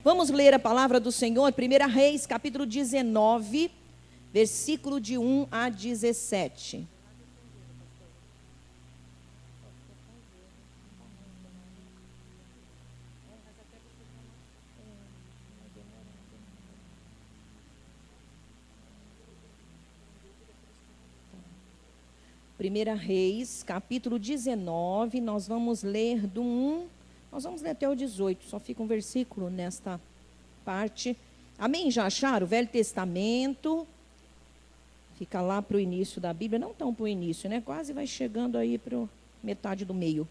Vamos ler a palavra do Senhor, 1 Reis, capítulo 19, versículo de 1 a 17. Primeira Reis, capítulo 19, nós vamos ler do 1, nós vamos ler até o 18, só fica um versículo nesta parte. Amém? Já acharam? O Velho Testamento, fica lá para o início da Bíblia, não tão para o início, né? Quase vai chegando aí para metade do meio.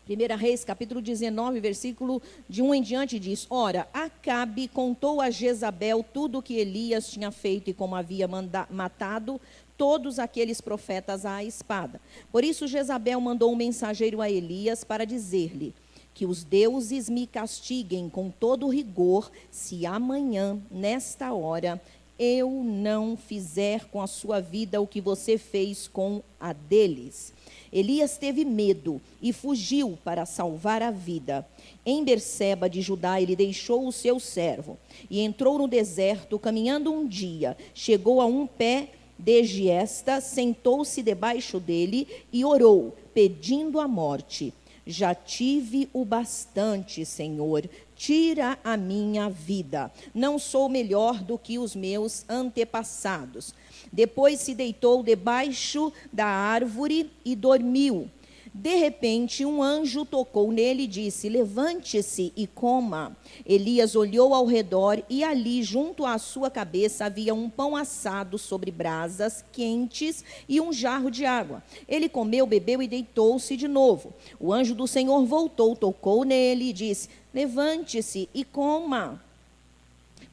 1 Reis, capítulo 19, versículo de 1 em diante diz: Ora, Acabe contou a Jezabel tudo o que Elias tinha feito e como havia matado todos aqueles profetas à espada. Por isso Jezabel mandou um mensageiro a Elias para dizer-lhe: que os deuses me castiguem com todo rigor, se amanhã, nesta hora, eu não fizer com a sua vida o que você fez com a deles. Elias teve medo e fugiu para salvar a vida. Em Berseba de Judá, ele deixou o seu servo e entrou no deserto, caminhando um dia. Chegou a um pé de giesta, sentou-se debaixo dele e orou, pedindo a morte. Já tive o bastante, Senhor, tira a minha vida. Não sou melhor do que os meus antepassados. Depois se deitou debaixo da árvore e dormiu. De repente, um anjo tocou nele e disse: levante-se e coma. Elias olhou ao redor e ali, junto à sua cabeça, havia um pão assado sobre brasas quentes e um jarro de água. Ele comeu, bebeu e deitou-se de novo. O anjo do Senhor voltou, tocou nele e disse: levante-se e coma,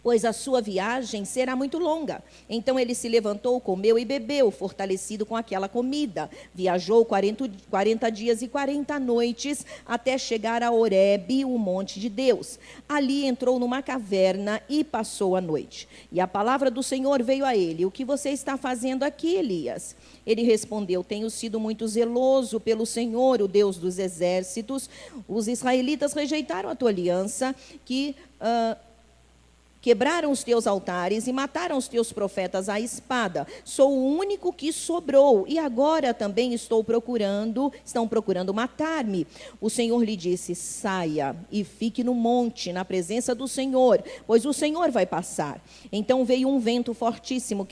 pois a sua viagem será muito longa. Então ele se levantou, comeu e bebeu, fortalecido com aquela comida. Viajou 40 dias e 40 noites, até chegar a Horebe, o monte de Deus. Ali entrou numa caverna e passou a noite. E a palavra do Senhor veio a ele: o que você está fazendo aqui, Elias? Ele respondeu: tenho sido muito zeloso pelo Senhor, o Deus dos exércitos. Os israelitas rejeitaram a tua aliança, quebraram os teus altares e mataram os teus profetas à espada. Sou o único que sobrou e agora também estão procurando matar-me. O Senhor lhe disse: saia e fique no monte, na presença do Senhor, pois o Senhor vai passar. Então veio um vento fortíssimo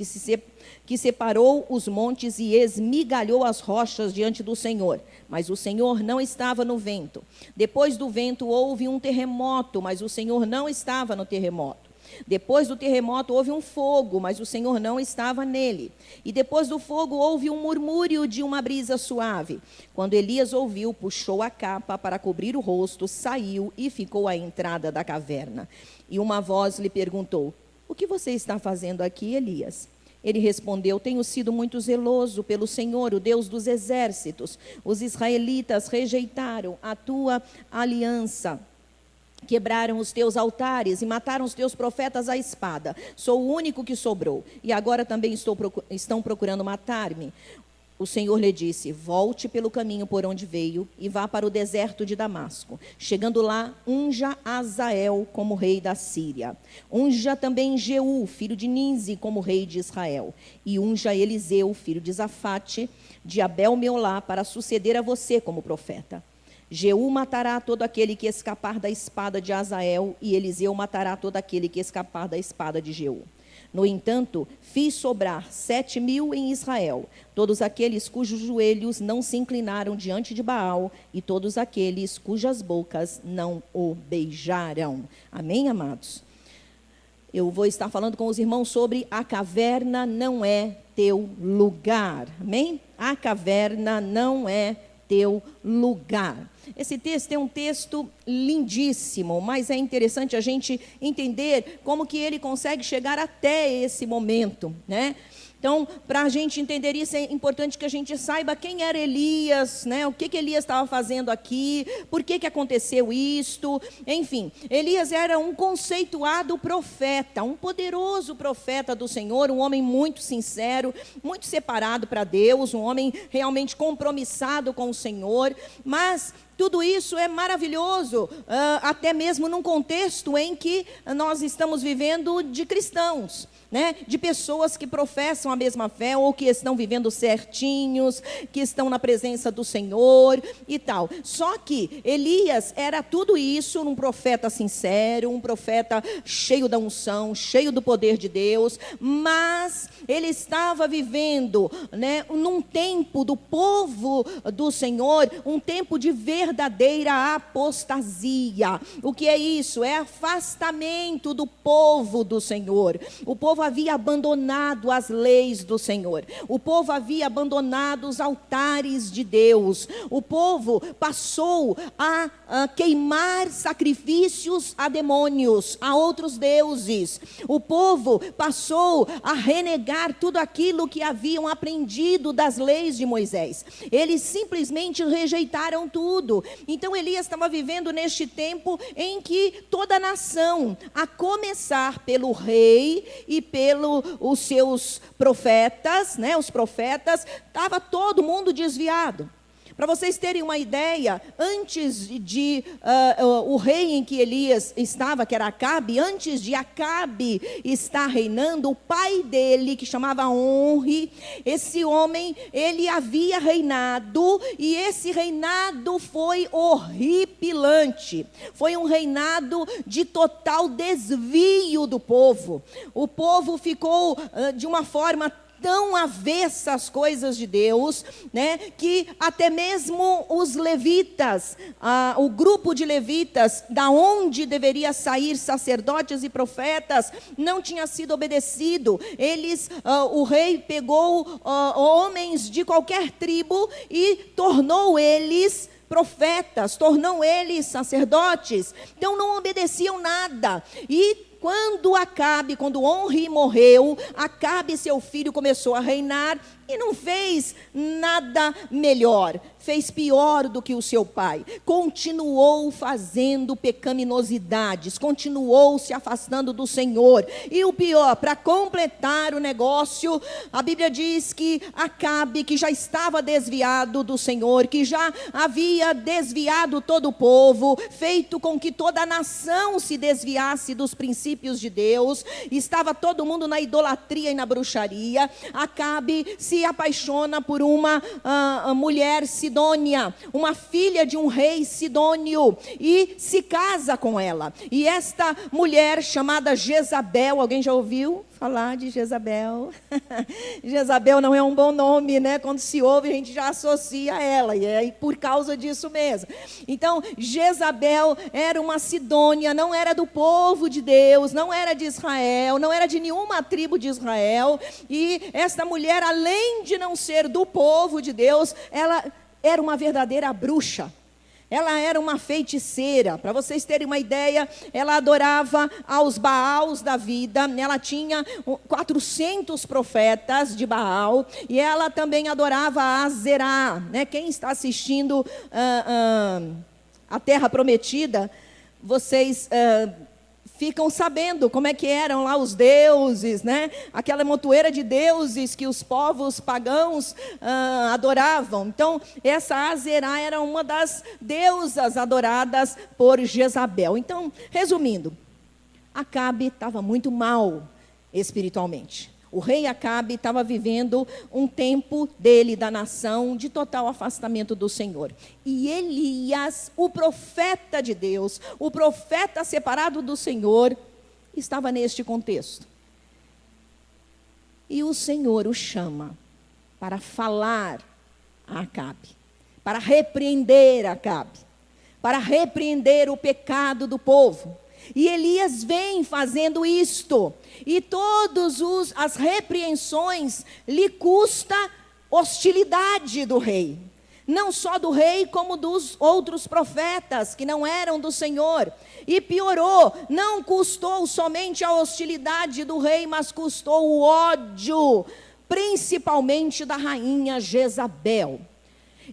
que separou os montes e esmigalhou as rochas diante do Senhor. Mas o Senhor não estava no vento. Depois do vento houve um terremoto, mas o Senhor não estava no terremoto. Depois do terremoto houve um fogo, mas o Senhor não estava nele. E depois do fogo houve um murmúrio de uma brisa suave. Quando Elias ouviu, puxou a capa para cobrir o rosto, saiu e ficou à entrada da caverna. E uma voz lhe perguntou: o que você está fazendo aqui, Elias? Ele respondeu: tenho sido muito zeloso pelo Senhor, o Deus dos exércitos. Os israelitas rejeitaram a tua aliança, quebraram os teus altares e mataram os teus profetas à espada. Sou o único que sobrou, e agora também estão procurando matar-me. O Senhor lhe disse: volte pelo caminho por onde veio e vá para o deserto de Damasco. Chegando lá, unja Azael como rei da Síria. Unja também Jeú, filho de Ninzi, como rei de Israel. E unja Eliseu, filho de Zafate, de Abel-Meolá, para suceder a você como profeta. Jeú matará todo aquele que escapar da espada de Azael, e Eliseu matará todo aquele que escapar da espada de Jeú. No entanto, fiz sobrar 7.000 em Israel, todos aqueles cujos joelhos não se inclinaram diante de Baal, e todos aqueles cujas bocas não o beijaram. Amém, amados? Eu vou estar falando com os irmãos sobre a caverna não é teu lugar. Amém? A caverna não é teu lugar. Esse texto é um texto lindíssimo, mas é interessante a gente entender como que ele consegue chegar até esse momento, né? Então, para a gente entender isso, é importante que a gente saiba quem era Elias, né? O que Elias estava fazendo aqui, por que aconteceu isto, enfim. Elias era um conceituado profeta, um poderoso profeta do Senhor, um homem muito sincero, muito separado para Deus, um homem realmente compromissado com o Senhor, mas tudo isso é maravilhoso, até mesmo num contexto em que nós estamos vivendo de cristãos, né? De pessoas que professam a mesma fé ou que estão vivendo certinhos, que estão na presença do Senhor e tal. Só que Elias era tudo isso, um profeta sincero, um profeta cheio da unção, cheio do poder de Deus, mas ele estava vivendo, né, num tempo do povo do Senhor, um tempo de verdadeira apostasia. O que é isso? É afastamento do povo do Senhor. O povo havia abandonado as leis do Senhor. O povo havia abandonado os altares de Deus. O povo passou a queimar sacrifícios a demônios, a outros deuses. O povo passou a renegar tudo aquilo que haviam aprendido das leis de Moisés. Eles simplesmente rejeitaram tudo. Então Elias estava vivendo neste tempo em que toda a nação, a começar pelo rei e pelos seus profetas, né, os profetas, estava todo mundo desviado. Para vocês terem uma ideia, antes de o rei em que Elias estava, que era Acabe, antes de Acabe estar reinando, o pai dele, que chamava Onri, esse homem, ele havia reinado, e esse reinado foi horripilante. Foi um reinado de total desvio do povo. O povo ficou de uma forma tão avessa às coisas de Deus, né, que até mesmo os levitas, o grupo de levitas, da onde deveria sair sacerdotes e profetas, não tinha sido obedecido. O rei pegou homens de qualquer tribo e tornou eles profetas, tornou eles sacerdotes. Então não obedeciam nada. E quando Onri morreu, Acabe, seu filho, começou a reinar e não fez nada melhor. Fez pior do que o seu pai. Continuou fazendo pecaminosidades, continuou se afastando do Senhor. E o pior, para completar o negócio, a Bíblia diz que Acabe, que já estava desviado do Senhor, que já havia desviado todo o povo, feito com que toda a nação se desviasse dos princípios de Deus, estava todo mundo na idolatria e na bruxaria. Acabe se apaixona por uma mulher sidônia, uma filha de um rei sidônio, e se casa com ela. E esta mulher chamada Jezabel, alguém já ouviu falar de Jezabel? Jezabel não é um bom nome, né? Quando se ouve, a gente já associa a ela, e é por causa disso mesmo. Então, Jezabel era uma sidônia, não era do povo de Deus, não era de Israel, não era de nenhuma tribo de Israel, e esta mulher, além de não ser do povo de Deus, ela era uma verdadeira bruxa. Ela era uma feiticeira. Para vocês terem uma ideia, ela adorava aos Baals da vida. Ela tinha 400 profetas de Baal. E ela também adorava a Azerá, né? Quem está assistindo a Terra Prometida, vocês ficam sabendo como é que eram lá os deuses, né? Aquela montoeira de deuses que os povos pagãos adoravam. Então, essa Azerá era uma das deusas adoradas por Jezabel. Então, resumindo, Acabe estava muito mal espiritualmente. O rei Acabe estava vivendo um tempo dele, da nação, de total afastamento do Senhor. E Elias, o profeta de Deus, o profeta separado do Senhor, estava neste contexto. E o Senhor o chama para falar a Acabe, para repreender Acabe, para repreender o pecado do povo. E Elias vem fazendo isto, e todas as repreensões lhe custa hostilidade do rei. Não só do rei, como dos outros profetas que não eram do Senhor. E piorou, não custou somente a hostilidade do rei, mas custou o ódio, principalmente da rainha Jezabel.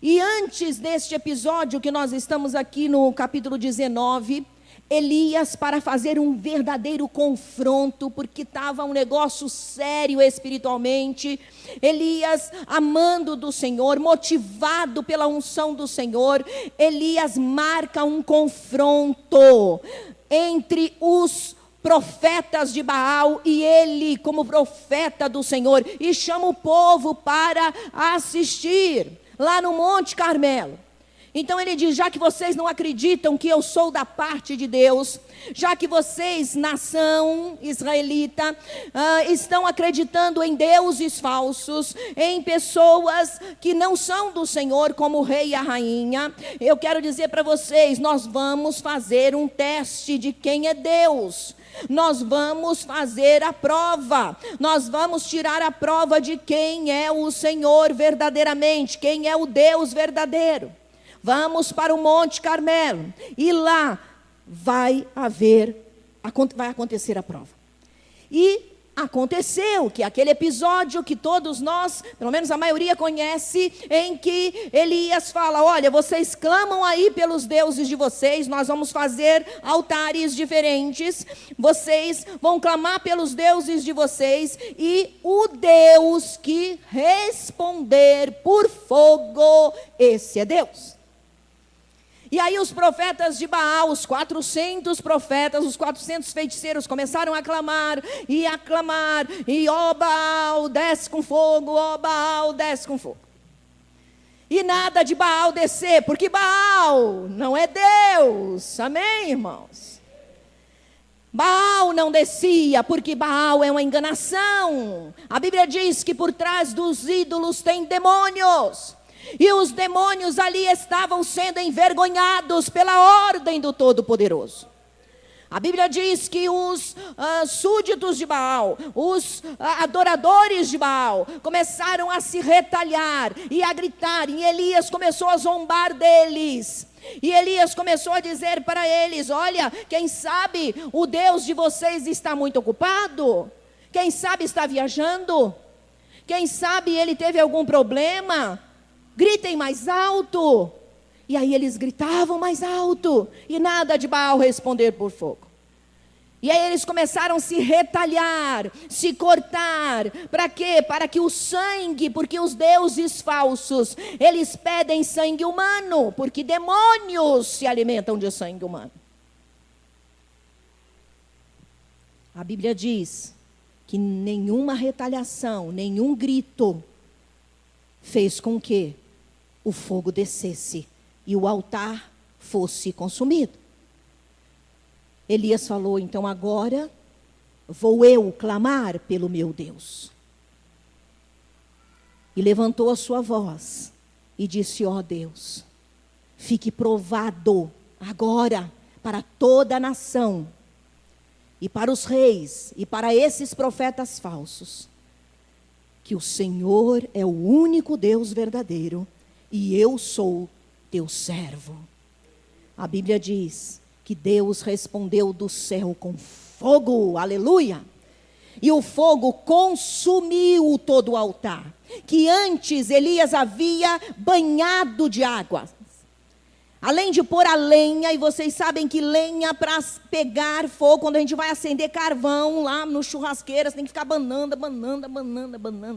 E antes deste episódio que nós estamos aqui no capítulo 19, Elias para fazer um verdadeiro confronto, porque estava um negócio sério espiritualmente. Elias, amando do Senhor, motivado pela unção do Senhor, Elias marca um confronto entre os profetas de Baal e ele como profeta do Senhor, e chama o povo para assistir lá no Monte Carmelo. Então ele diz: já que vocês não acreditam que eu sou da parte de Deus, já que vocês, nação israelita, estão acreditando em deuses falsos, em pessoas que não são do Senhor, como o rei e a rainha, eu quero dizer para vocês, nós vamos fazer um teste de quem é Deus. Nós vamos fazer a prova, nós vamos tirar a prova de quem é o Senhor verdadeiramente, quem é o Deus verdadeiro. Vamos para o Monte Carmelo, e lá vai acontecer a prova. E aconteceu que aquele episódio que todos nós, pelo menos a maioria conhece, em que Elias fala: olha, vocês clamam aí pelos deuses de vocês, nós vamos fazer altares diferentes, vocês vão clamar pelos deuses de vocês, e o Deus que responder por fogo, esse é Deus. E aí os profetas de Baal, os 400 profetas, os 400 feiticeiros começaram a clamar, e ó Baal, desce com fogo, ó Baal, desce com fogo. E nada de Baal descer, porque Baal não é Deus, amém, irmãos? Baal não descia, porque Baal é uma enganação. A Bíblia diz que por trás dos ídolos tem demônios. E os demônios ali estavam sendo envergonhados pela ordem do Todo-Poderoso. A Bíblia diz que os súditos de Baal, os adoradores de Baal, começaram a se retalhar e a gritar, e Elias começou a zombar deles. E Elias começou a dizer para eles: olha, quem sabe o Deus de vocês está muito ocupado? Quem sabe está viajando? Quem sabe ele teve algum problema? Gritem mais alto. E aí eles gritavam mais alto, e nada de Baal responder por fogo. E aí eles começaram a se retalhar, se cortar. Para quê? Para que o sangue, porque os deuses falsos, eles pedem sangue humano, porque demônios se alimentam de sangue humano. A Bíblia diz que nenhuma retaliação, nenhum grito fez com que o fogo descesse e o altar fosse consumido. Elias falou: então agora vou eu clamar pelo meu Deus. E levantou a sua voz e disse: ó Deus, fique provado agora para toda a nação, e para os reis, e para esses profetas falsos, que o Senhor é o único Deus verdadeiro, e eu sou teu servo. A Bíblia diz que Deus respondeu do céu com fogo, aleluia. E o fogo consumiu todo o altar, que antes Elias havia banhado de água. Além de pôr a lenha, e vocês sabem que lenha para pegar fogo, quando a gente vai acender carvão lá no churrasqueiro, você tem que ficar abanando,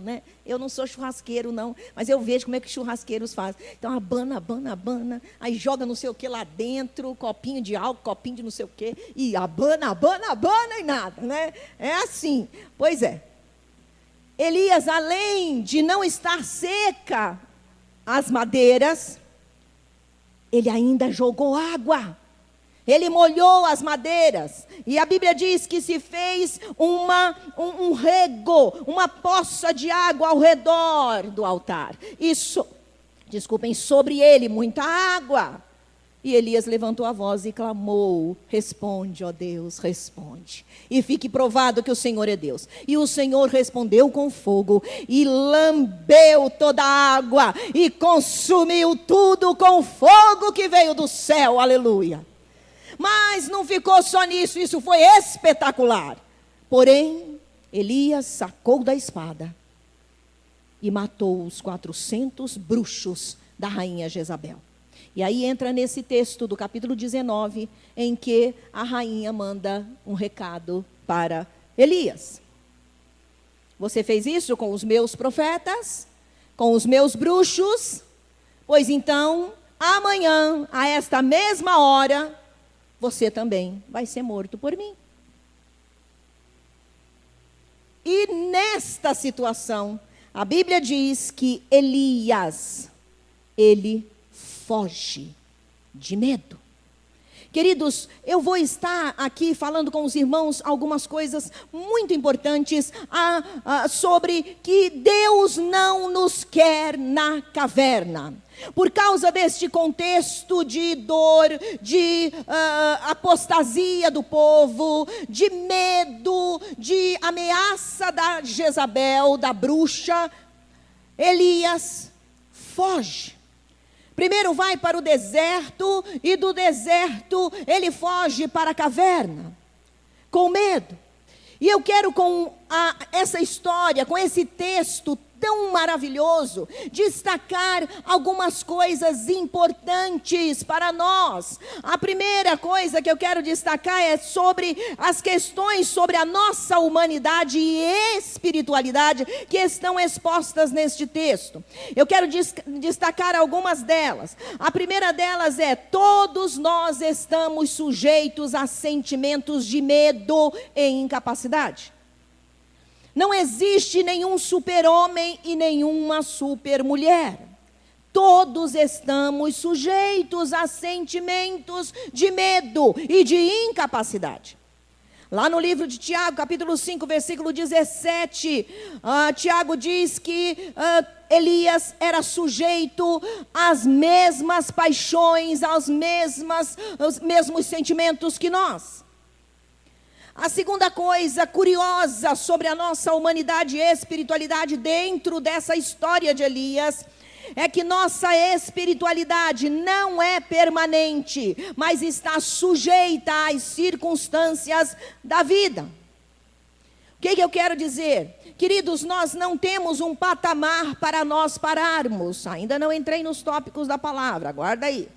né? Eu não sou churrasqueiro não, mas eu vejo como é que churrasqueiros fazem. Então abana, aí joga não sei o que lá dentro, copinho de álcool, copinho de não sei o que, e abana e nada, né? É assim, pois é. Elias, além de não estar seca as madeiras, ele ainda jogou água, ele molhou as madeiras, e a Bíblia diz que se fez um rego, uma poça de água ao redor do altar, sobre ele muita água. E Elias levantou a voz e clamou: responde, ó Deus, responde, e fique provado que o Senhor é Deus. E o Senhor respondeu com fogo, e lambeu toda a água, e consumiu tudo com fogo que veio do céu, aleluia. Mas não ficou só nisso, isso foi espetacular. Porém, Elias sacou da espada e matou os 400 bruxos da rainha Jezabel. E aí entra nesse texto do capítulo 19, em que a rainha manda um recado para Elias. Você fez isso com os meus profetas, com os meus bruxos, pois então, amanhã, a esta mesma hora, você também vai ser morto por mim. E nesta situação, a Bíblia diz que Elias, ele foge de medo. Queridos, eu vou estar aqui falando com os irmãos algumas coisas muito importantes sobre que Deus não nos quer na caverna. Por causa deste contexto de dor, de apostasia do povo, de medo, de ameaça da Jezabel, da bruxa, Elias foge. Primeiro vai para o deserto, e do deserto ele foge para a caverna, com medo. E eu quero com essa história, com esse texto tão maravilhoso, destacar algumas coisas importantes para nós. A primeira coisa que eu quero destacar é sobre as questões sobre a nossa humanidade e espiritualidade que estão expostas neste texto. Eu quero destacar algumas delas. A primeira delas é: todos nós estamos sujeitos a sentimentos de medo e incapacidade. Não existe nenhum super-homem e nenhuma super-mulher. Todos estamos sujeitos a sentimentos de medo e de incapacidade. Lá no livro de Tiago, capítulo 5, versículo 17, Tiago diz que Elias era sujeito às mesmas paixões, aos mesmos sentimentos que nós. A segunda coisa curiosa sobre a nossa humanidade e espiritualidade dentro dessa história de Elias é que nossa espiritualidade não é permanente, mas está sujeita às circunstâncias da vida. O que eu quero dizer? Queridos, nós não temos um patamar para nós pararmos. Ainda não entrei nos tópicos da palavra, aguarda aí.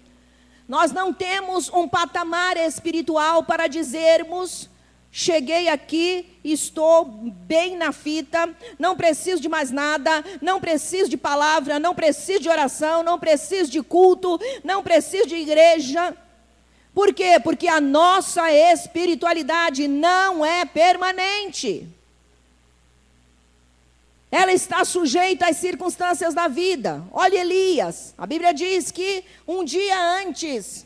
Nós não temos um patamar espiritual para dizermos: cheguei aqui, estou bem na fita, não preciso de mais nada, não preciso de palavra, não preciso de oração, não preciso de culto, não preciso de igreja. Por quê? Porque a nossa espiritualidade não é permanente. Ela está sujeita às circunstâncias da vida. Olha Elias, a Bíblia diz que um dia antes,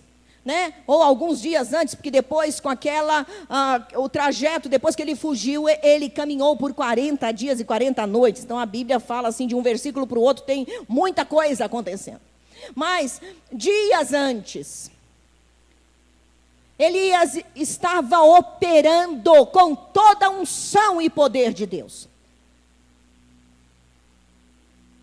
ou alguns dias antes, porque depois com o trajeto, depois que ele fugiu, ele caminhou por 40 dias e 40 noites. Então a Bíblia fala assim, de um versículo para o outro, tem muita coisa acontecendo. Mas dias antes, Elias estava operando com toda a unção e poder de Deus.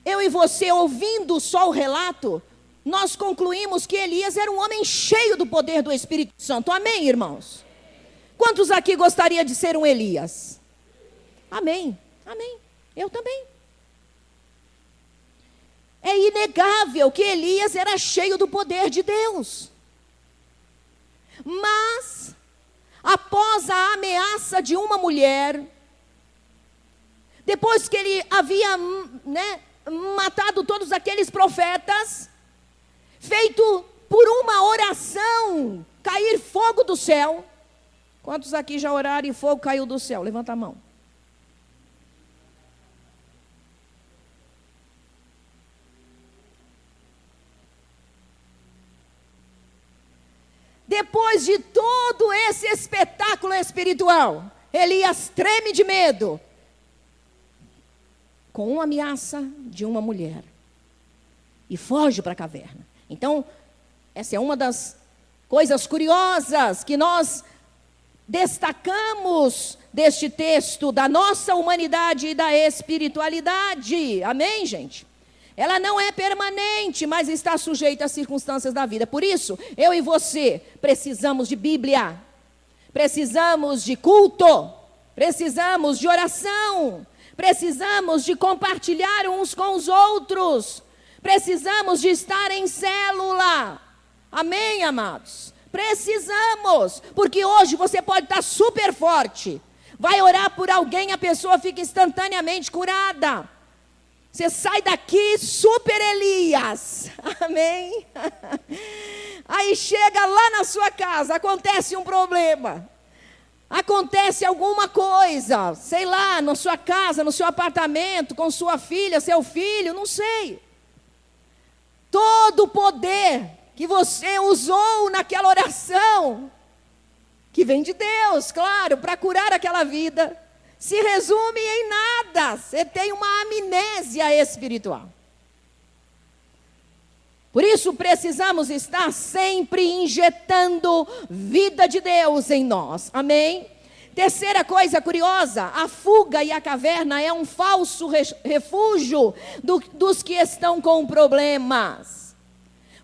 Eu e você, ouvindo só o relato, nós concluímos que Elias era um homem cheio do poder do Espírito Santo. Amém, irmãos? Quantos aqui gostaria de ser um Elias? Amém, amém. Eu também. É inegável que Elias era cheio do poder de Deus. Mas, após a ameaça de uma mulher, depois que ele havia matado todos aqueles profetas, feito por uma oração, cair fogo do céu. Quantos aqui já oraram e fogo caiu do céu? Levanta a mão. Depois de todo esse espetáculo espiritual, Elias treme de medo, com uma ameaça de uma mulher, e foge para a caverna. Então, essa é uma das coisas curiosas que nós destacamos deste texto, da nossa humanidade e da espiritualidade. Amém, gente? Ela não é permanente, mas está sujeita às circunstâncias da vida. Por isso, eu e você precisamos de Bíblia, precisamos de culto, precisamos de oração, precisamos de compartilhar uns com os outros, precisamos de estar em célula. Amém, amados? Precisamos, porque hoje você pode estar super forte. Vai orar por alguém, a pessoa fica instantaneamente curada. Você sai daqui super Elias. Amém? Aí chega lá na sua casa, acontece um problema. Acontece alguma coisa, sei lá, na sua casa, no seu apartamento, com sua filha, seu filho, não sei. Todo o poder que você usou naquela oração, que vem de Deus, claro, para curar aquela vida, se resume em nada. Você tem uma amnésia espiritual. Por isso precisamos estar sempre injetando vida de Deus em nós. Amém? Terceira coisa curiosa, a fuga e a caverna é um falso refúgio dos que estão com problemas.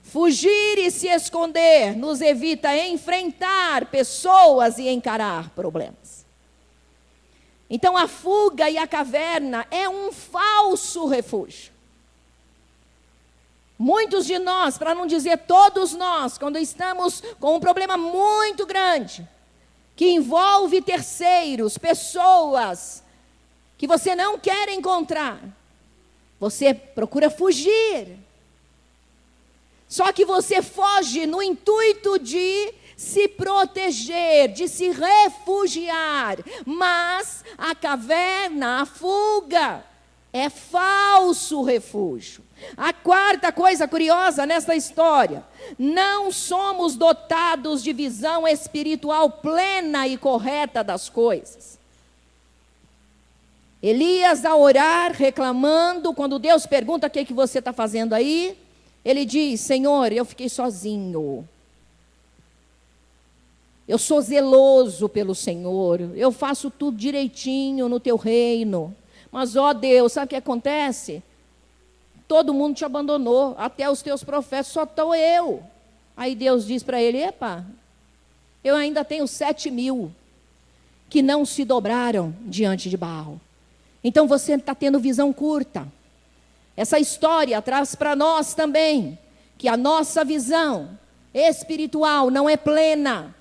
Fugir e se esconder nos evita enfrentar pessoas e encarar problemas. Então a fuga e a caverna é um falso refúgio. Muitos de nós, para não dizer todos nós, quando estamos com um problema muito grande, que envolve terceiros, pessoas que você não quer encontrar, você procura fugir. Só que você foge no intuito de se proteger, de se refugiar. Mas a caverna, a fuga, é falso refúgio. A quarta coisa curiosa nessa história: não somos dotados de visão espiritual plena e correta das coisas. Elias, ao orar, reclamando, quando Deus pergunta: o que você está fazendo aí? Ele diz: Senhor, eu fiquei sozinho. Eu sou zeloso pelo Senhor. Eu faço tudo direitinho no teu reino. Mas, ó Deus, sabe o que acontece? Todo mundo te abandonou, até os teus profetas, só estou eu. Aí Deus diz para ele: epa, eu ainda tenho 7.000 que não se dobraram diante de Baal. Então você está tendo visão curta. Essa história traz para nós também que a nossa visão espiritual não é plena.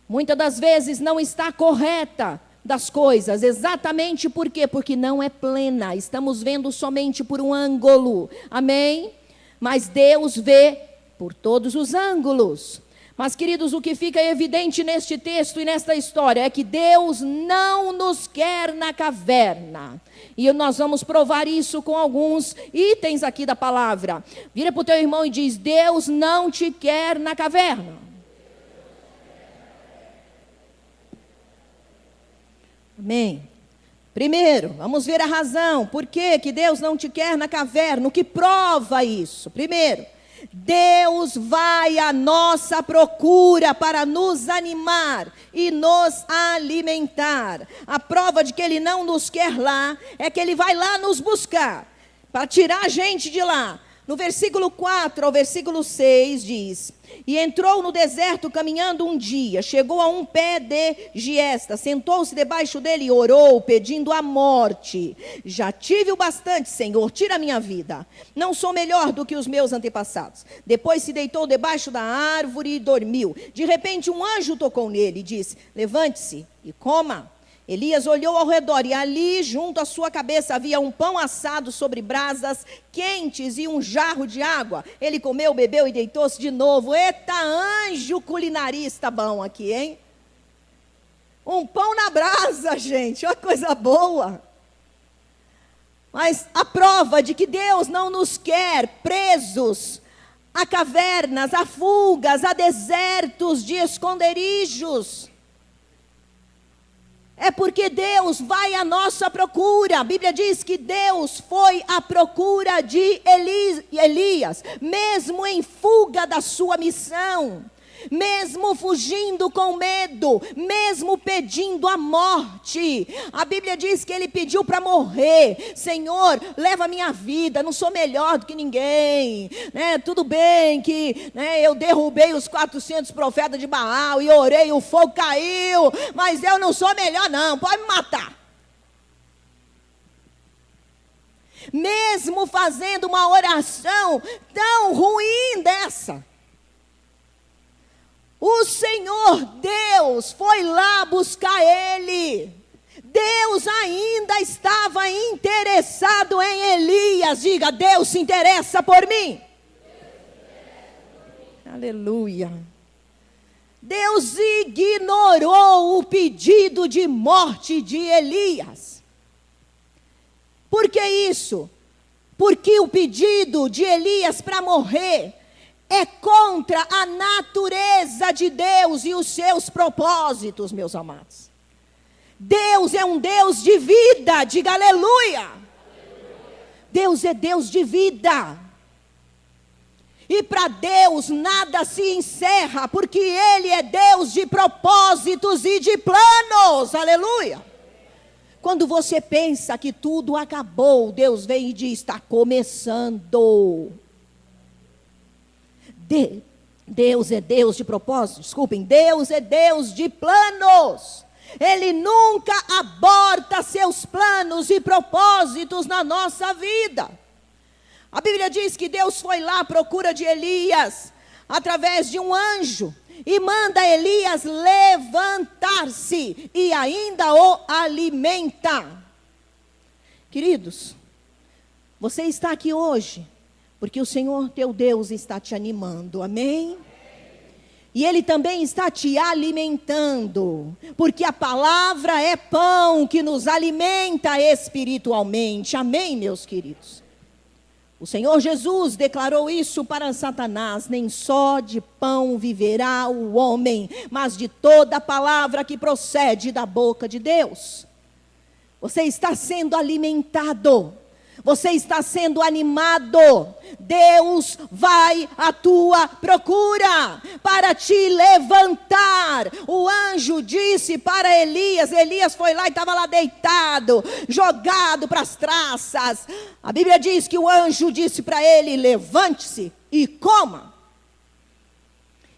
Muitas das vezes não está correta das coisas. Exatamente por quê? Porque não é plena. Estamos vendo somente por um ângulo. Amém? Mas Deus vê por todos os ângulos. Mas, queridos, o que fica evidente neste texto e nesta história é que Deus não nos quer na caverna. E nós vamos provar isso com alguns itens aqui da palavra. Vira para o teu irmão e diz: Deus não te quer na caverna. Amém. Primeiro, vamos ver a razão. Por que Deus não te quer na caverna? O que prova isso? Primeiro, Deus vai à nossa procura para nos animar e nos alimentar. A prova de que Ele não nos quer lá é que Ele vai lá nos buscar, para tirar a gente de lá. No versículo 4 ao versículo 6 diz: e entrou no deserto caminhando um dia, chegou a um pé de giesta, sentou-se debaixo dele e orou, pedindo a morte. Já tive o bastante, Senhor, tira a minha vida. Não sou melhor do que os meus antepassados. Depois se deitou debaixo da árvore e dormiu. De repente um anjo tocou nele e disse: levante-se e coma. Elias olhou ao redor e ali, junto à sua cabeça, havia um pão assado sobre brasas quentes e um jarro de água. Ele comeu, bebeu e deitou-se de novo. Eita, anjo culinarista bom aqui, hein? Um pão na brasa, gente, uma coisa boa. Mas a prova de que Deus não nos quer presos a cavernas, a fugas, a desertos de esconderijos, é porque Deus vai à nossa procura. A Bíblia diz que Deus foi à procura de Elias, mesmo em fuga da sua missão, mesmo fugindo com medo, mesmo pedindo a morte. A Bíblia diz que ele pediu para morrer. Senhor, leva a minha vida, não sou melhor do que ninguém, né? Tudo bem que, né, eu derrubei os 400 profetas de Baal e orei, o fogo caiu, mas eu não sou melhor não, pode me matar. Mesmo fazendo uma oração tão ruim dessa, O Senhor Deus foi lá buscar ele. Deus ainda estava interessado em Elias. Diga, Deus se interessa por mim. Aleluia. Deus ignorou o pedido de morte de Elias. Por que isso? Porque o pedido de Elias para morrer é contra a natureza de Deus e os seus propósitos, meus amados. Deus é um Deus de vida, diga aleluia. Deus é Deus de vida. E para Deus nada se encerra, porque Ele é Deus de propósitos e de planos, aleluia. Quando você pensa que tudo acabou, Deus vem e diz, está começando. Deus é Deus de propósitos, desculpem, Deus é Deus de planos. Ele nunca aborta seus planos e propósitos na nossa vida. A Bíblia diz que Deus foi lá à procura de Elias, através de um anjo, e manda Elias levantar-se, e ainda o alimenta. Queridos, você está aqui hoje, porque o Senhor teu Deus está te animando, amém? E Ele também está te alimentando, porque a palavra é pão que nos alimenta espiritualmente, amém, meus queridos? O Senhor Jesus declarou isso para Satanás, nem só de pão viverá o homem, mas de toda palavra que procede da boca de Deus. Você está sendo alimentado, você está sendo animado. Deus vai à tua procura para te levantar. O anjo disse para Elias, Elias foi lá e estava lá deitado, jogado para as traças. A Bíblia diz que o anjo disse para ele, levante-se e coma.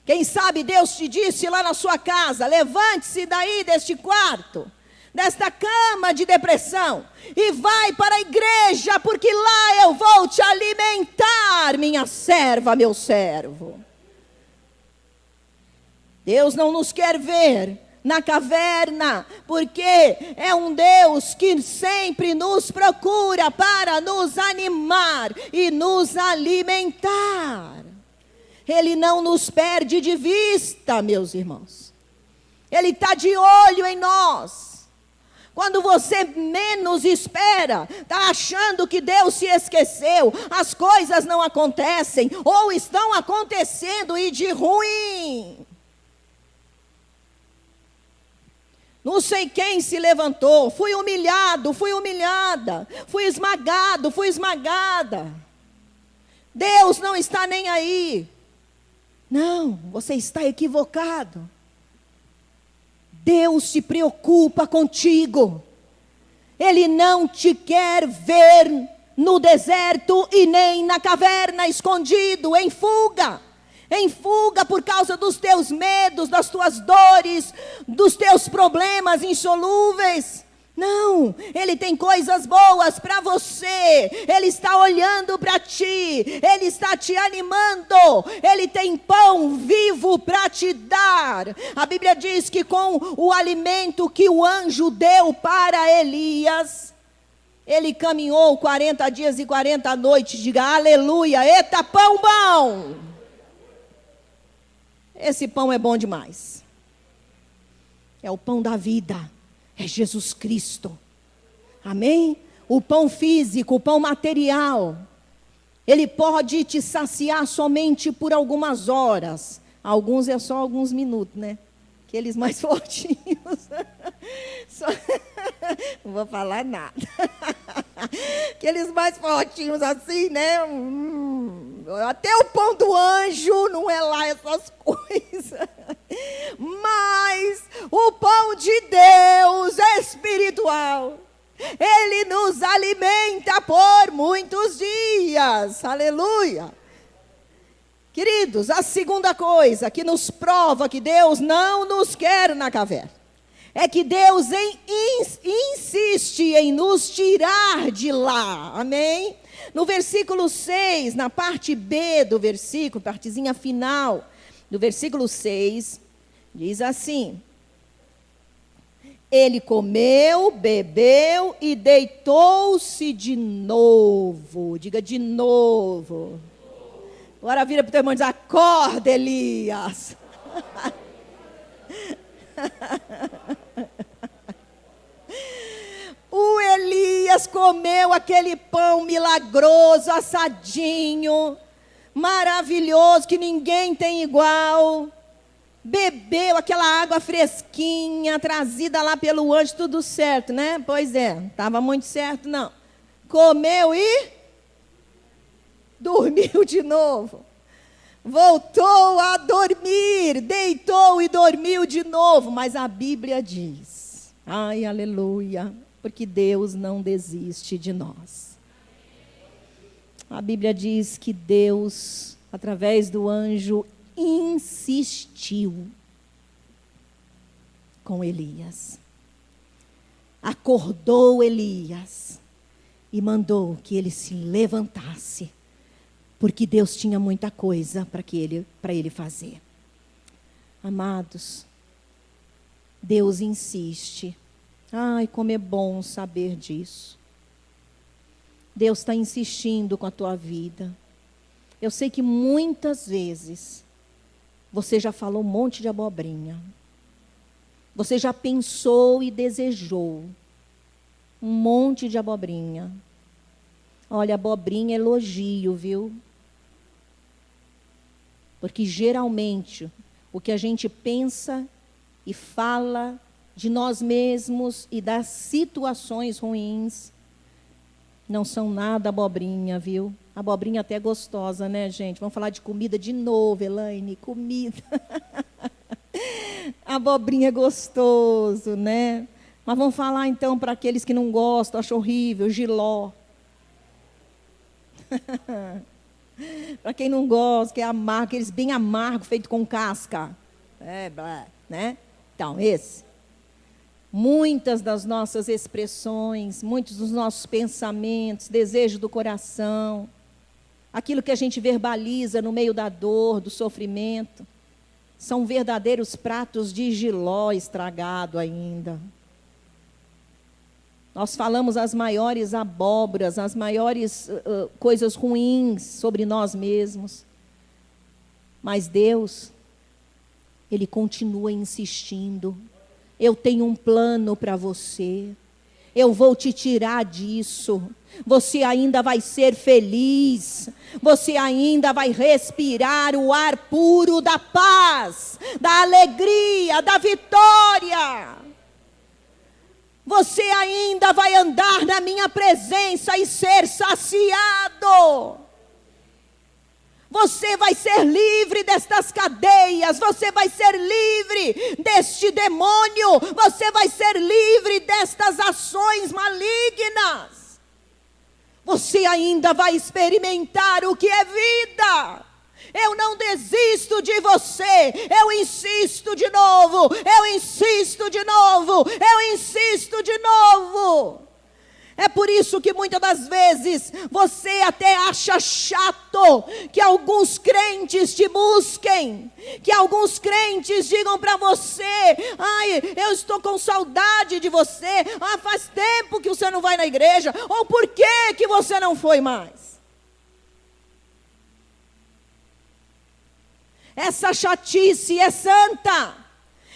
Quem sabe Deus te disse lá na sua casa, levante-se daí deste quarto, desta cama de depressão, e vai para a igreja, porque lá eu vou te alimentar, minha serva, meu servo. Deus não nos quer ver na caverna, porque é um Deus que sempre nos procura para nos animar e nos alimentar. Ele não nos perde de vista, meus irmãos. Ele está de olho em nós. Quando você menos espera, está achando que Deus se esqueceu, as coisas não acontecem, ou estão acontecendo e de ruim. Não sei quem se levantou, fui humilhado, fui humilhada, fui esmagado, fui esmagada. Deus não está nem aí. Não, você está equivocado. Deus se preocupa contigo. Ele não te quer ver no deserto e nem na caverna, escondido, em fuga. Em fuga por causa dos teus medos, das tuas dores, dos teus problemas insolúveis. Não, Ele tem coisas boas para você. Ele está olhando para ti. Ele está te animando. Ele tem pão vivo para te dar. A Bíblia diz que com o alimento que o anjo deu para Elias, ele caminhou 40 dias e 40 noites. Diga aleluia, eita pão bom. Esse pão é bom demais. É o pão da vida. É Jesus Cristo, amém? O pão físico, o pão material, ele pode te saciar somente por algumas horas. Alguns é só alguns minutos, né? Aqueles mais fortinhos. Não vou falar nada. Aqueles mais fortinhos assim, né? Até o pão do anjo não é lá essas coisas. Mas o pão de Deus é espiritual. Ele nos alimenta por muitos dias. Aleluia. Queridos, a segunda coisa que nos prova que Deus não nos quer na caverna é que Deus insiste em nos tirar de lá, amém? No versículo 6, na parte B do versículo, partezinha final, do versículo 6, diz assim: ele comeu, bebeu e deitou-se de novo. Diga de novo. Agora vira para o teu irmão e diz: acorda, Elias. O Elias comeu aquele pão milagroso, assadinho, maravilhoso, que ninguém tem igual. Bebeu aquela água fresquinha, trazida lá pelo anjo, tudo certo, né? Pois é, não estava muito certo, não. Comeu e dormiu de novo. Voltou a dormir, deitou e dormiu de novo. Mas a Bíblia diz, ai, aleluia, porque Deus não desiste de nós. A Bíblia diz que Deus, através do anjo, insistiu com Elias. Acordou Elias e mandou que ele se levantasse, porque Deus tinha muita coisa para ele fazer. Amados, Deus insiste. Ai, como é bom saber disso. Deus está insistindo com a tua vida. Eu sei que muitas vezes você já falou um monte de abobrinha. Você já pensou e desejou um monte de abobrinha. Olha, abobrinha é elogio, viu? Porque geralmente o que a gente pensa e fala de nós mesmos e das situações ruins não são nada abobrinha, viu? Abobrinha até gostosa, né, gente? Vamos falar de comida de novo, Elaine, comida. Abobrinha é gostoso, né? Mas vamos falar então para aqueles que não gostam, acham horrível, jiló. Para quem não gosta, que é amargo, aqueles bem amargos, feito com casca. Né? Então, esse. Muitas das nossas expressões, muitos dos nossos pensamentos, desejo do coração, aquilo que a gente verbaliza no meio da dor, do sofrimento, são verdadeiros pratos de jiló estragado ainda. Nós falamos as maiores abóboras, as maiores coisas ruins sobre nós mesmos. Mas Deus, Ele continua insistindo. Eu tenho um plano para você. Eu vou te tirar disso. Você ainda vai ser feliz. Você ainda vai respirar o ar puro da paz, da alegria, da vitória. Você ainda vai andar na minha presença e ser saciado. Você vai ser livre destas cadeias, você vai ser livre deste demônio, você vai ser livre destas ações malignas. Você ainda vai experimentar o que é vida. Eu não desisto de você, eu insisto de novo, eu insisto de novo, eu insisto de novo. É por isso que muitas das vezes você até acha chato que alguns crentes te busquem, que alguns crentes digam para você: ai, eu estou com saudade de você, faz tempo que você não vai na igreja, ou por que você não foi mais? Essa chatice é santa.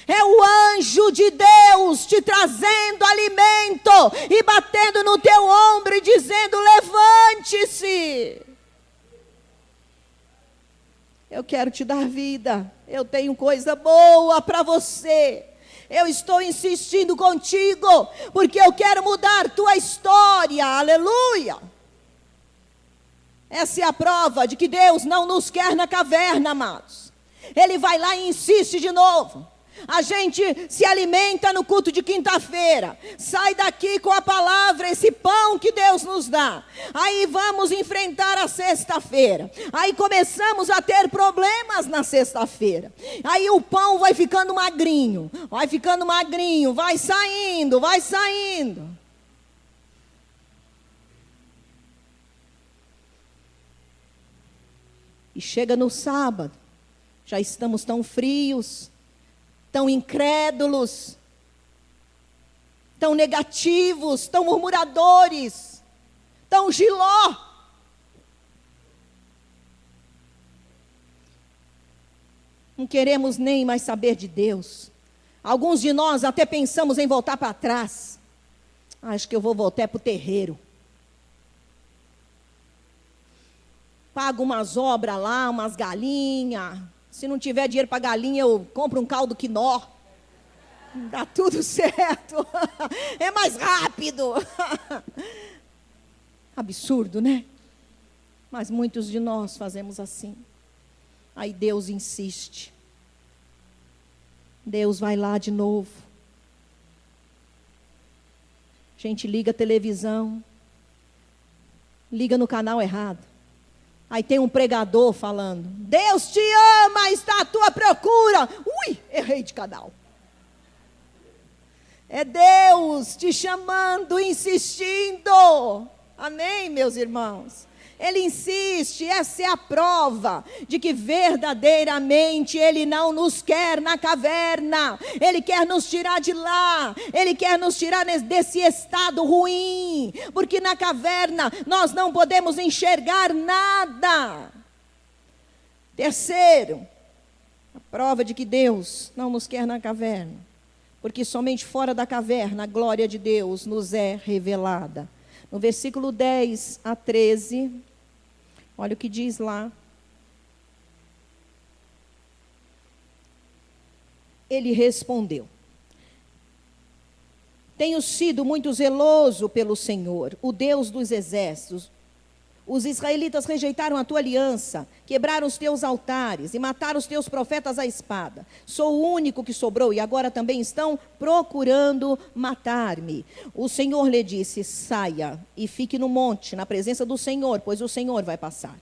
É o anjo de Deus te trazendo alimento e batendo no teu ombro e dizendo: levante-se. Eu quero te dar vida. Eu tenho coisa boa para você. Eu estou insistindo contigo porque eu quero mudar tua história. Aleluia. Essa é a prova de que Deus não nos quer na caverna, amados. Ele vai lá e insiste de novo. A gente se alimenta no culto de quinta-feira, sai daqui com a palavra, esse pão que Deus nos dá. Aí vamos enfrentar a sexta-feira. Aí começamos a ter problemas na sexta-feira. Aí o pão vai ficando magrinho, vai saindo, vai saindo. E chega no sábado, Já estamos tão frios, tão incrédulos, tão negativos, tão murmuradores, tão giló. Não queremos nem mais saber de Deus. Alguns de nós até pensamos em voltar para trás. Acho que eu vou voltar para o terreiro. Pago umas obras lá, umas galinhas. Se não tiver dinheiro para galinha, eu compro um caldo quinó. Dá tudo certo. É mais rápido. Absurdo, né? Mas muitos de nós fazemos assim. Aí Deus insiste. Deus vai lá de novo. A gente liga a televisão. Liga no canal errado. Aí tem um pregador falando: Deus te ama, está à tua procura. Ui, errei de canal. É Deus te chamando, insistindo. Amém, meus irmãos? Ele insiste, essa é a prova de que verdadeiramente Ele não nos quer na caverna. Ele quer nos tirar de lá, Ele quer nos tirar desse estado ruim, porque na caverna nós não podemos enxergar nada. Terceiro, a prova de que Deus não nos quer na caverna, porque somente fora da caverna a glória de Deus nos é revelada. No versículo 10 a 13, olha o que diz lá. Ele respondeu: tenho sido muito zeloso pelo Senhor, o Deus dos exércitos. Os israelitas rejeitaram a tua aliança, quebraram os teus altares e mataram os teus profetas à espada. Sou o único que sobrou e agora também estão procurando matar-me. O Senhor lhe disse: saia e fique no monte, na presença do Senhor, pois o Senhor vai passar.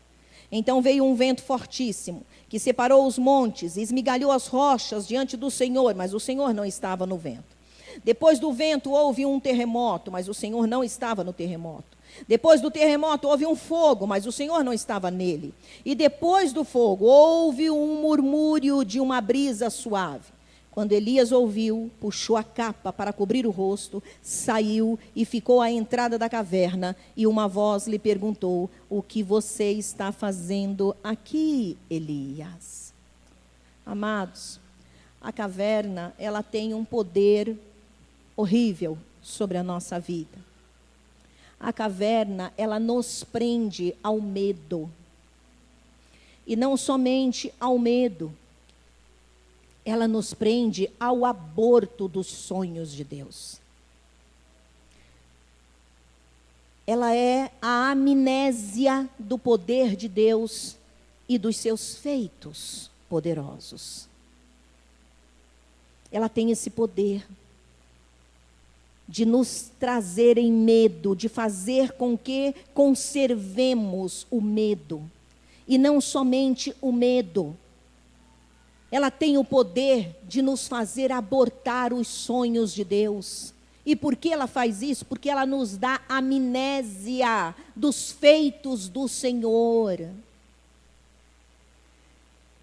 Então veio um vento fortíssimo, que separou os montes e esmigalhou as rochas diante do Senhor, mas o Senhor não estava no vento. Depois do vento houve um terremoto, mas o Senhor não estava no terremoto. Depois do terremoto houve um fogo, mas o Senhor não estava nele. E depois do fogo houve um murmúrio de uma brisa suave. Quando Elias ouviu, puxou a capa para cobrir o rosto, saiu e ficou à entrada da caverna. E uma voz lhe perguntou: o que você está fazendo aqui, Elias? Amados, a caverna, ela tem um poder horrível sobre a nossa vida. A caverna, ela nos prende ao medo. E não somente ao medo. Ela nos prende ao aborto dos sonhos de Deus. Ela é a amnésia do poder de Deus e dos seus feitos poderosos. Ela tem esse poder de nos trazerem medo, de fazer com que conservemos o medo. E não somente o medo. Ela tem o poder de nos fazer abortar os sonhos de Deus. E por que ela faz isso? Porque ela nos dá amnésia dos feitos do Senhor.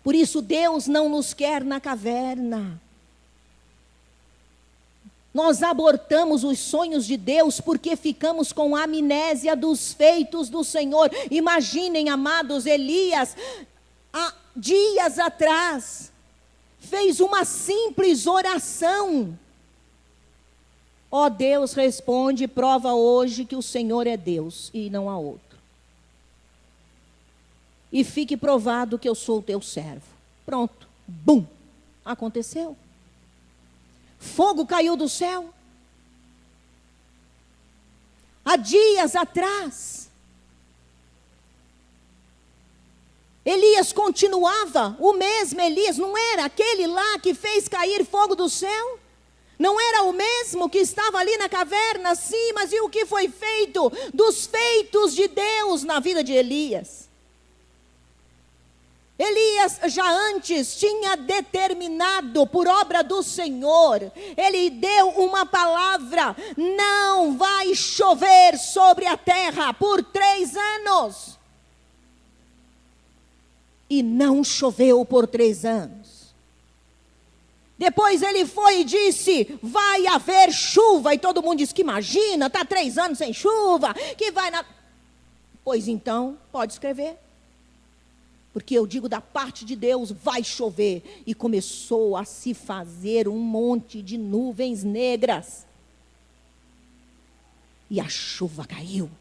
Por isso Deus não nos quer na caverna. Nós abortamos os sonhos de Deus porque ficamos com amnésia dos feitos do Senhor. Imaginem, amados, Elias, há dias atrás, fez uma simples oração. Ó Deus, responde, prova hoje que o Senhor é Deus e não há outro. E fique provado que eu sou o teu servo. Pronto, bum, aconteceu. Fogo caiu do céu. Há dias atrás, Elias continuava, o mesmo Elias, não era aquele lá que fez cair fogo do céu? Não era o mesmo que estava ali na caverna? Sim, mas e o que foi feito dos feitos de Deus na vida de Elias? Elias já antes tinha determinado por obra do Senhor, ele deu uma palavra: não vai chover sobre a terra por 3 anos. E não choveu por 3 anos. Depois ele foi e disse, vai haver chuva. E todo mundo disse, que imagina, está 3 anos sem chuva, que vai na... Pois então, pode escrever. Porque eu digo da parte de Deus, vai chover. E começou a se fazer um monte de nuvens negras. E a chuva caiu.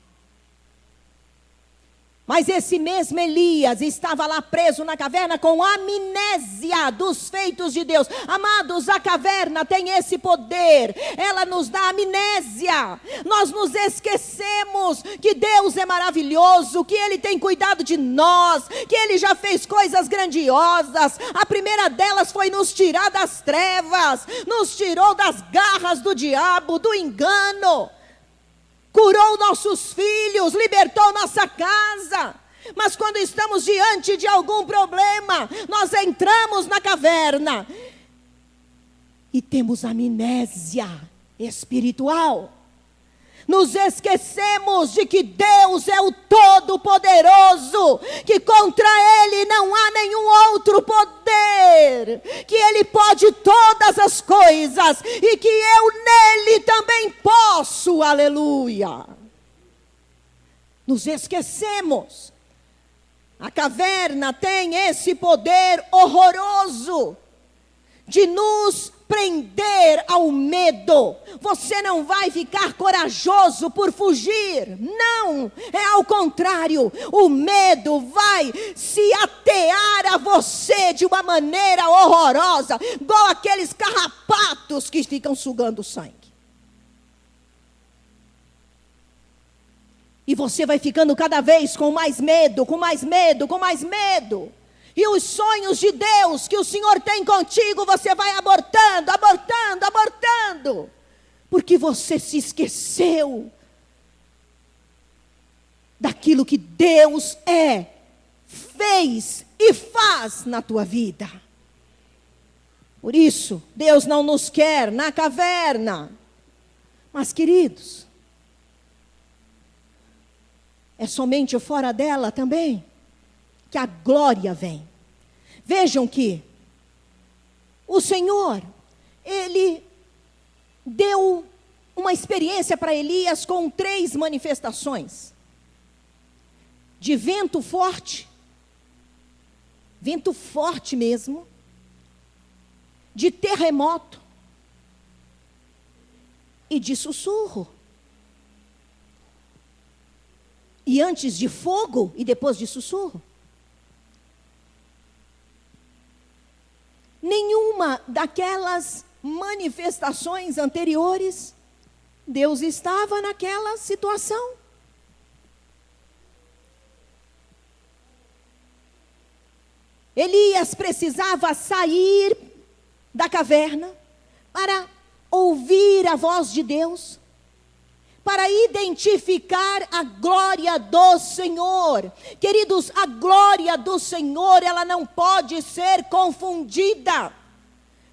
Mas esse mesmo Elias estava lá preso na caverna com amnésia dos feitos de Deus. Amados, a caverna tem esse poder. Ela nos dá amnésia. Nós nos esquecemos que Deus é maravilhoso, que Ele tem cuidado de nós, que Ele já fez coisas grandiosas. A primeira delas foi nos tirar das trevas, nos tirou das garras do diabo, do engano. Curou nossos filhos, libertou nossa casa. Mas quando estamos diante de algum problema, nós entramos na caverna e temos amnésia espiritual. Nos esquecemos de que Deus é o Todo-Poderoso, que contra Ele não há nenhum outro poder, que Ele pode todas as coisas e que eu nele também posso, aleluia. Nos esquecemos. A caverna tem esse poder horroroso de nos prender ao medo. Você não vai ficar corajoso por fugir. Não, é ao contrário. O medo vai se atear a você de uma maneira horrorosa, igual aqueles carrapatos que ficam sugando o sangue. E você vai ficando cada vez com mais medo, com mais medo, com mais medo. E os sonhos de Deus que o Senhor tem contigo, você vai abortando, abortando, abortando. Porque você se esqueceu daquilo que Deus é, fez e faz na tua vida. Por isso, Deus não nos quer na caverna. Mas, queridos, é somente fora dela também que a glória vem. Vejam que o Senhor, Ele deu uma experiência para Elias com 3 manifestações. De vento forte mesmo, de terremoto e de sussurro. E antes de fogo e depois de sussurro. Nenhuma daquelas manifestações anteriores, Deus estava naquela situação. Elias precisava sair da caverna para ouvir a voz de Deus, para identificar a glória do Senhor. Queridos, a glória do Senhor, ela não pode ser confundida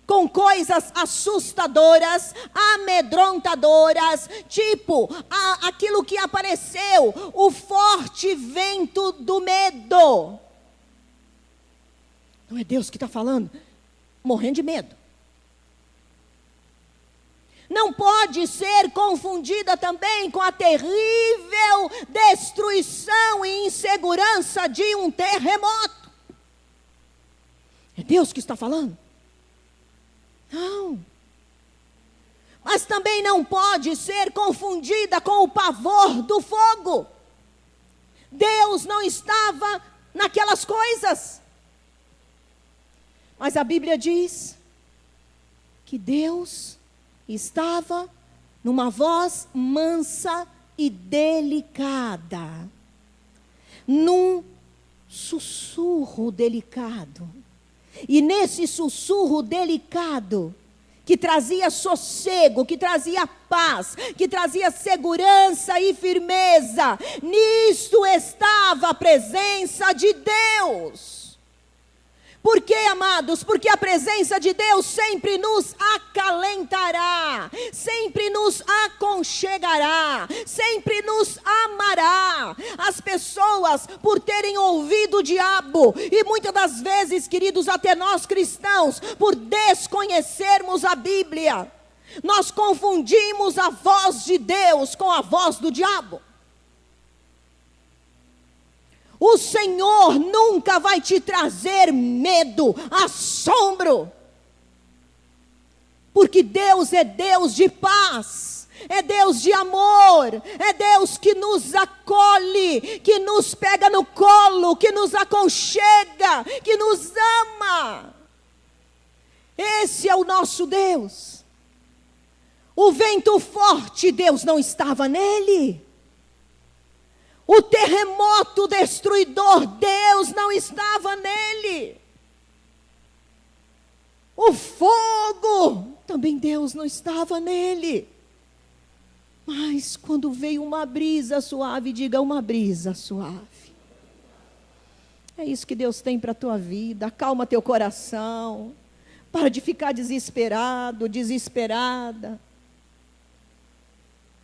com coisas assustadoras, amedrontadoras, tipo aquilo que apareceu, o forte vento do medo. Não é Deus que está falando, morrendo de medo. Não pode ser confundida também com a terrível destruição e insegurança de um terremoto. É Deus que está falando? Não. Mas também não pode ser confundida com o pavor do fogo. Deus não estava naquelas coisas. Mas a Bíblia diz que Deus estava numa voz mansa e delicada, num sussurro delicado. E nesse sussurro delicado, que trazia sossego, que trazia paz, que trazia segurança e firmeza, nisto estava a presença de Deus. Por quê, amados? Porque a presença de Deus sempre nos acalentará, sempre nos aconchegará, sempre nos amará. As pessoas, por terem ouvido o diabo, e muitas das vezes, queridos, até nós cristãos, por desconhecermos a Bíblia, nós confundimos a voz de Deus com a voz do diabo. O Senhor nunca vai te trazer medo, assombro. Porque Deus é Deus de paz, é Deus de amor, é Deus que nos acolhe, que nos pega no colo, que nos aconchega, que nos ama. Esse é o nosso Deus. O vento forte, Deus não estava nele. O terremoto destruidor, Deus não estava nele. O fogo, também Deus não estava nele. Mas quando veio uma brisa suave, diga uma brisa suave. É isso que Deus tem para a tua vida. Acalma teu coração. Para de ficar desesperado, desesperada.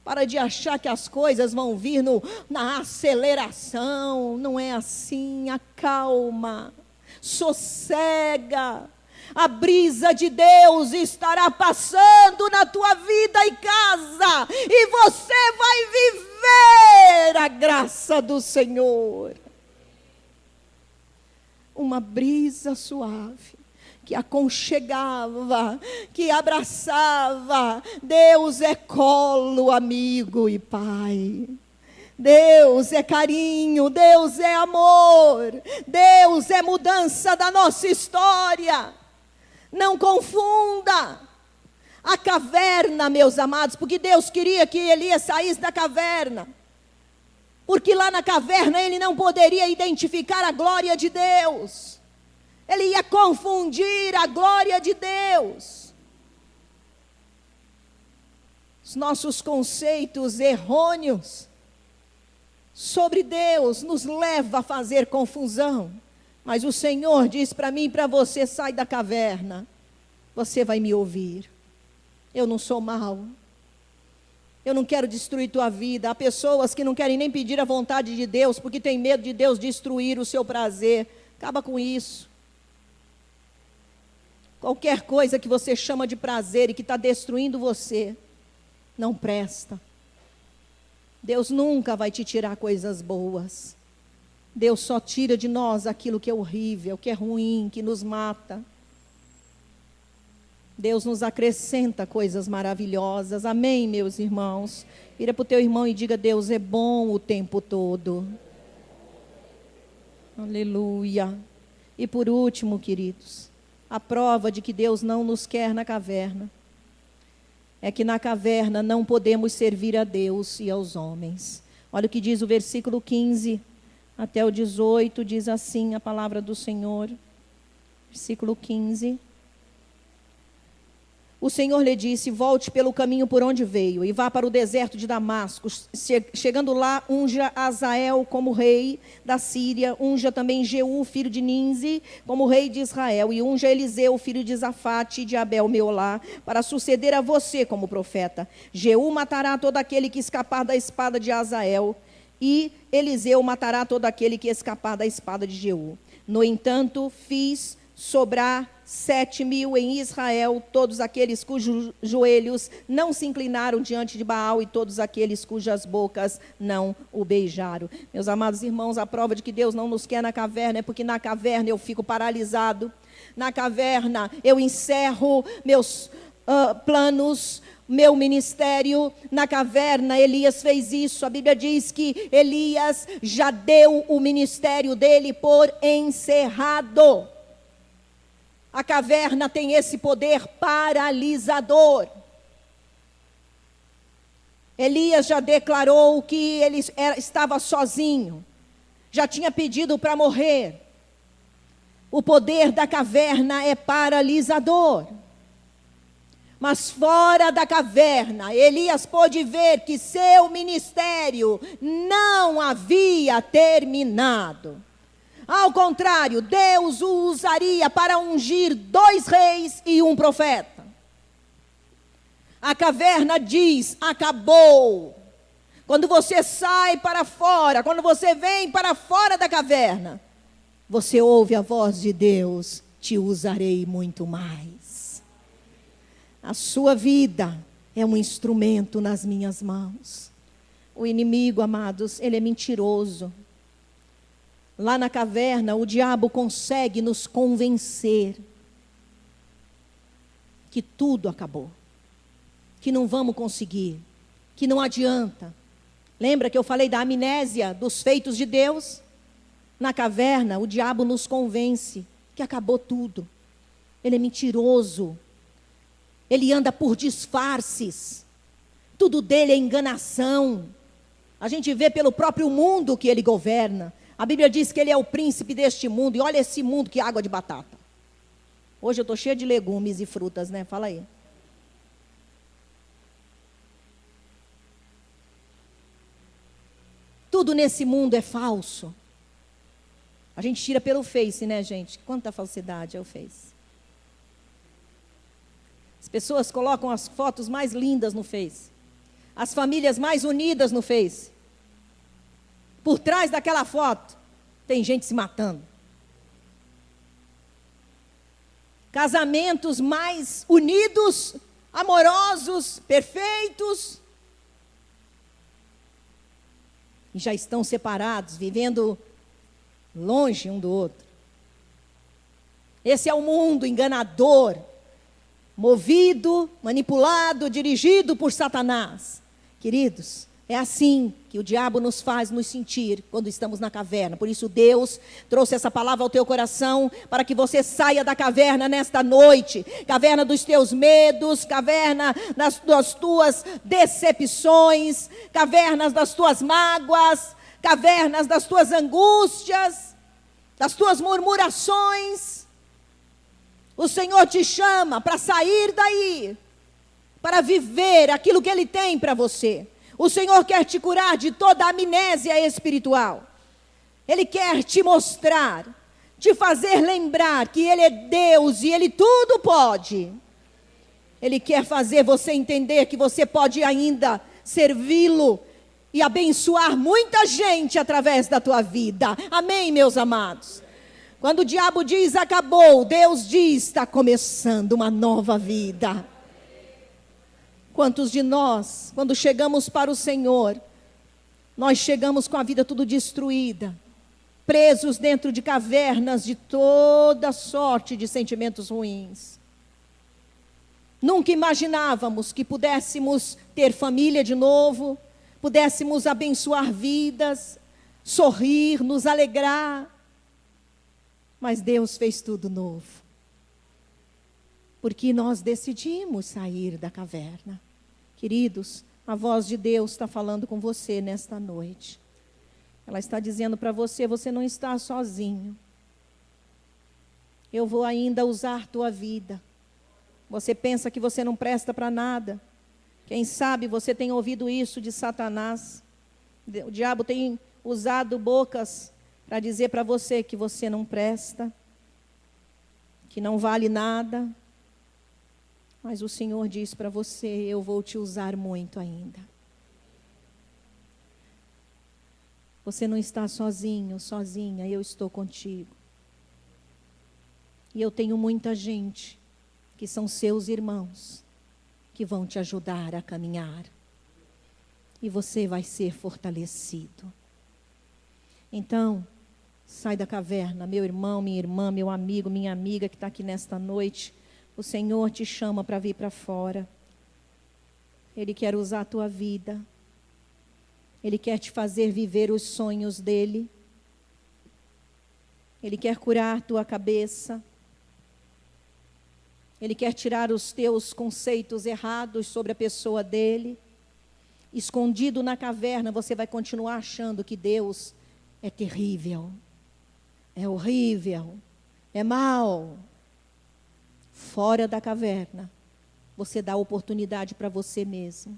Para de achar que as coisas vão vir na aceleração. Não é assim. Acalma. Sossega. A brisa de Deus estará passando na tua vida e casa. E você vai viver a graça do Senhor. Uma brisa suave. Que aconchegava, que abraçava. Deus é colo, amigo e pai. Deus é carinho, Deus é amor. Deus é mudança da nossa história. Não confunda a caverna, meus amados, porque Deus queria que Elias saísse da caverna. Porque lá na caverna ele não poderia identificar a glória de Deus. Ele ia confundir a glória de Deus. Os nossos conceitos errôneos sobre Deus nos levam a fazer confusão. Mas o Senhor diz para mim e para você: sai da caverna. Você vai me ouvir. Eu não sou mau. Eu não quero destruir tua vida. Há pessoas que não querem nem pedir a vontade de Deus, porque tem medo de Deus destruir o seu prazer. Acaba com isso. Qualquer coisa que você chama de prazer e que está destruindo você, não presta. Deus nunca vai te tirar coisas boas. Deus só tira de nós aquilo que é horrível, que é ruim, que nos mata. Deus nos acrescenta coisas maravilhosas. Amém, meus irmãos? Vira para o teu irmão e diga: Deus é bom o tempo todo. Aleluia. E por último, queridos, a prova de que Deus não nos quer na caverna é que na caverna não podemos servir a Deus e aos homens. Olha o que diz o versículo 15 até o 18, diz assim a palavra do Senhor. Versículo 15. O Senhor lhe disse: volte pelo caminho por onde veio e vá para o deserto de Damasco. Chegando lá, unja Azael como rei da Síria, unja também Jeú, filho de Ninzi, como rei de Israel, e unja Eliseu, filho de Zafate, de Abel Meolá, para suceder a você como profeta. Jeú matará todo aquele que escapar da espada de Azael, e Eliseu matará todo aquele que escapar da espada de Jeú. No entanto, fiz sobrar 7.000 em Israel, todos aqueles cujos joelhos não se inclinaram diante de Baal, e todos aqueles cujas bocas não o beijaram. Meus amados irmãos, a prova de que Deus não nos quer na caverna é porque na caverna eu fico paralisado. Na caverna eu encerro meus planos, meu ministério. Na caverna Elias fez isso. A Bíblia diz que Elias já deu o ministério dele por encerrado. A caverna tem esse poder paralisador. Elias já declarou que ele estava sozinho, já tinha pedido para morrer. O poder da caverna é paralisador. Mas fora da caverna, Elias pôde ver que seu ministério não havia terminado. Ao contrário, Deus o usaria para ungir 2 reis e 1 profeta. A caverna diz: acabou. Quando você sai para fora, quando você vem para fora da caverna, você ouve a voz de Deus: te usarei muito mais. A sua vida é um instrumento nas minhas mãos. O inimigo, amados, ele é mentiroso. Lá na caverna, o diabo consegue nos convencer que tudo acabou, que não vamos conseguir, que não adianta. Lembra que eu falei da amnésia dos feitos de Deus? Na caverna, o diabo nos convence que acabou tudo. Ele é mentiroso. Ele anda por disfarces. Tudo dele é enganação. A gente vê pelo próprio mundo que ele governa. A Bíblia diz que ele é o príncipe deste mundo. E olha esse mundo, que água de batata. Hoje eu estou cheia de legumes e frutas, né? Fala aí. Tudo nesse mundo é falso. A gente tira pelo Face, né, gente? Quanta falsidade é o Face. As pessoas colocam as fotos mais lindas no Face. As famílias mais unidas no Face. Por trás daquela foto, tem gente se matando. Casamentos mais unidos, amorosos, perfeitos. E já estão separados, vivendo longe um do outro. Esse é o mundo enganador, movido, manipulado, dirigido por Satanás. Queridos, é assim que o diabo nos faz nos sentir quando estamos na caverna. Por isso Deus trouxe essa palavra ao teu coração, para que você saia da caverna nesta noite. Caverna dos teus medos, caverna das tuas decepções, cavernas das tuas mágoas, cavernas das tuas angústias, das tuas murmurações. O Senhor te chama para sair daí, para viver aquilo que Ele tem para você. O Senhor quer te curar de toda a amnésia espiritual. Ele quer te mostrar, te fazer lembrar que Ele é Deus e Ele tudo pode. Ele quer fazer você entender que você pode ainda servi-lo e abençoar muita gente através da tua vida. Amém, meus amados? Quando o diabo diz acabou, Deus diz está começando uma nova vida. Quantos de nós, quando chegamos para o Senhor, nós chegamos com a vida tudo destruída, presos dentro de cavernas de toda sorte de sentimentos ruins. Nunca imaginávamos que pudéssemos ter família de novo, pudéssemos abençoar vidas, sorrir, nos alegrar. Mas Deus fez tudo novo. Porque nós decidimos sair da caverna. Queridos, a voz de Deus está falando com você nesta noite. Ela está dizendo para você, você não está sozinho. Eu vou ainda usar tua vida. Você pensa que você não presta para nada. Quem sabe você tem ouvido isso de Satanás. O diabo tem usado bocas para dizer para você que você não presta, que não vale nada. Mas o Senhor diz para você, eu vou te usar muito ainda. Você não está sozinho, sozinha, eu estou contigo. E eu tenho muita gente, que são seus irmãos, que vão te ajudar a caminhar. E você vai ser fortalecido. Então, sai da caverna, meu irmão, minha irmã, meu amigo, minha amiga que está aqui nesta noite. O Senhor te chama para vir para fora. Ele quer usar a tua vida. Ele quer te fazer viver os sonhos dele. Ele quer curar tua cabeça. Ele quer tirar os teus conceitos errados sobre a pessoa dele. Escondido na caverna, você vai continuar achando que Deus é terrível, é horrível, é mau. Fora da caverna, você dá oportunidade para você mesmo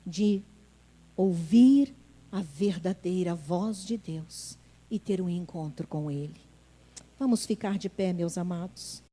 de ouvir a verdadeira voz de Deus e ter um encontro com Ele. Vamos ficar de pé, meus amados.